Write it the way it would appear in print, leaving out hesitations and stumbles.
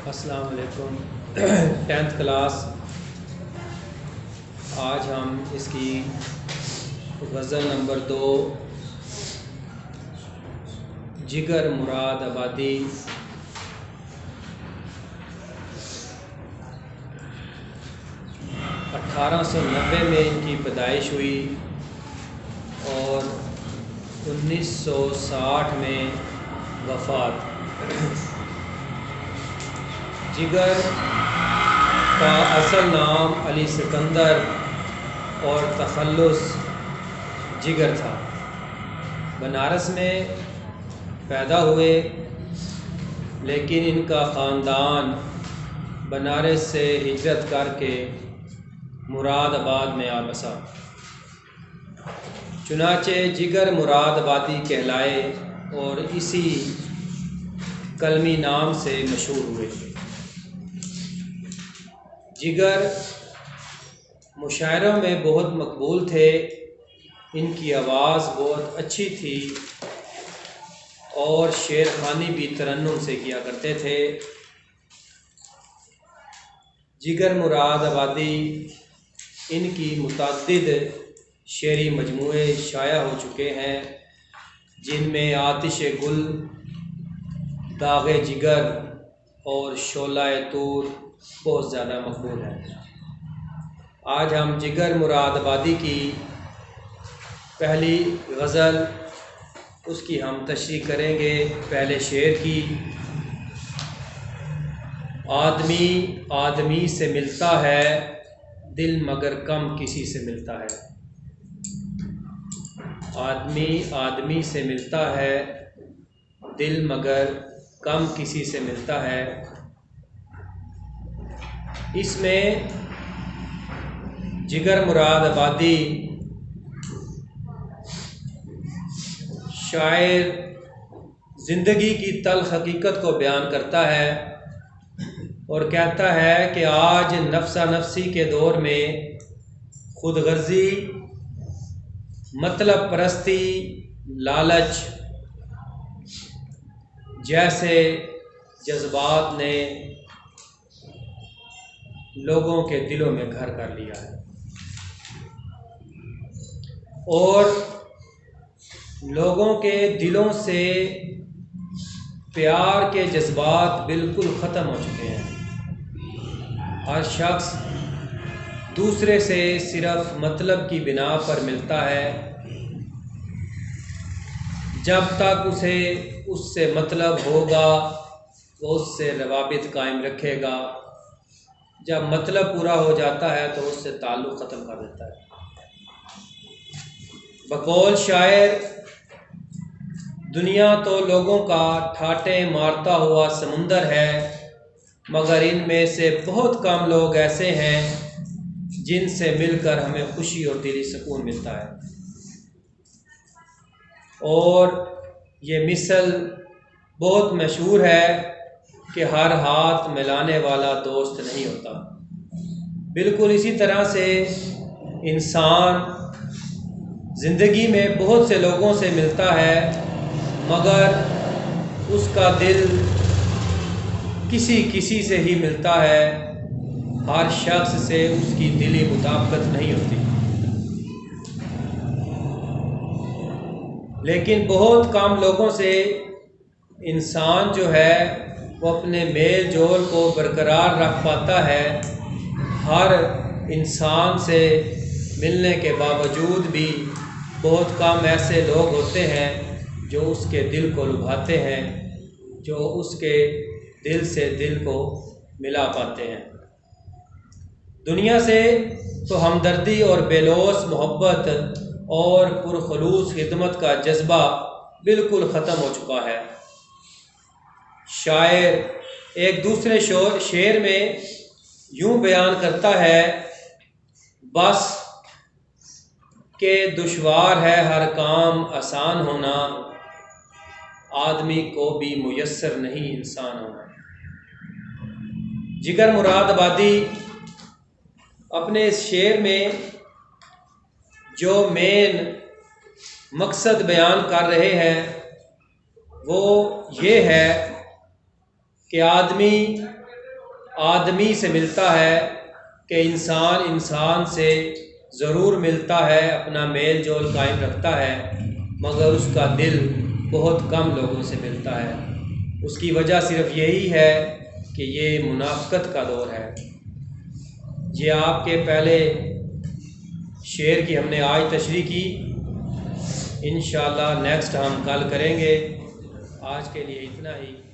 अस्सलाम वालेकुम। 10th class. आज हम इसकी गज़ल नंबर 2 जिगर मुराद आबादी 1890 में इनकी पैदाइश हुई और 1960 में वफ़ात। जिगर का असल नाम अली सिकंदर और तखल्लुस जिगर था। बनारस में पैदा हुए, लेकिन इनका ख़ानदान बनारस से हिजरत करके मुरादाबाद में आ बसा। चुनाचे जिगर मुरादाबादी कहलाए और इसी कलमी नाम से मशहूर हुए। जिगर मुशायरों में बहुत मकबूल थे। इनकी आवाज़ बहुत अच्छी थी और शेर खानी भी तरन्नुम से किया करते थे। जिगर मुरादाबादी इनकी मुतअद्दिद शेरी मजमूए शाया हो चुके हैं, जिनमें आतिश गुल, दाग़े जिगर और शोलाए तूर बहुत ज़्यादा मकबूल है। आज हम जिगर मुरादाबादी की पहली गज़ल उसकी हम तशरीह करेंगे। पहले शेर की। आदमी आदमी से मिलता है, दिल मगर कम किसी से मिलता है। आदमी आदमी से मिलता है, दिल मगर कम किसी से मिलता है। इसमें जिगर मुरादाबादी शायर ज़िंदगी की तल्ख़ हकीकत को बयान करता है और कहता है कि आज नफ्सा नफ्सी के दौर में खुदगर्ज़ी, मतलब परस्ती, लालच जैसे जज्बात ने लोगों के दिलों में घर कर लिया है और लोगों के दिलों से प्यार के जज्बात बिल्कुल ख़त्म हो चुके हैं। हर शख्स दूसरे से सिर्फ मतलब की बिना पर मिलता है। जब तक उसे उससे मतलब होगा वो उससे रवाबित कायम रखेगा। जब मतलब पूरा हो जाता है तो उससे ताल्लुक़ ख़त्म कर देता है। बकौल शायर, दुनिया तो लोगों का ठाटे मारता हुआ समुंदर है, मगर इनमें से बहुत कम लोग ऐसे हैं जिनसे मिलकर हमें खुशी और दिली सुकून मिलता है। और ये मिसल बहुत मशहूर है कि हर हाथ मिलाने वाला दोस्त नहीं होता। बिल्कुल इसी तरह से इंसान ज़िंदगी में बहुत से लोगों से मिलता है, मगर उसका दिल किसी से ही मिलता है। हर शख्स से उसकी दिली मुताबिकत नहीं होती। लेकिन बहुत कम लोगों से इंसान जो है वो अपने मेल जोल को बरकरार रख पाता है। हर इंसान से मिलने के बावजूद भी बहुत कम ऐसे लोग होते हैं जो उसके दिल को लुभाते हैं, जो उसके दिल से दिल को मिला पाते हैं। दुनिया से तो हमदर्दी और बेलौस मोहब्बत और पुरखलूस खिदमत का जज्बा बिल्कुल ख़त्म हो चुका है। शायर एक दूसरे शेर में यूँ बयान करता है, बस के दुश्वार है हर काम आसान होना, आदमी को भी मुयस्सर नहीं इंसान होना। जिगर मुरादाबादी अपने इस शेर में जो मेन मकसद बयान कर रहे हैं वो ये है कि आदमी आदमी से मिलता है कि इंसान इंसान से ज़रूर मिलता है, अपना मेल जोल कायम रखता है, मगर उसका दिल बहुत कम लोगों से मिलता है। उसकी वजह सिर्फ यही है कि ये मुनाफ़िक़त का दौर है। ये आपके पहले शेर की हमने आज तशरीह की, इंशाअल्लाह नेक्स्ट हम कल करेंगे। आज के लिए इतना ही।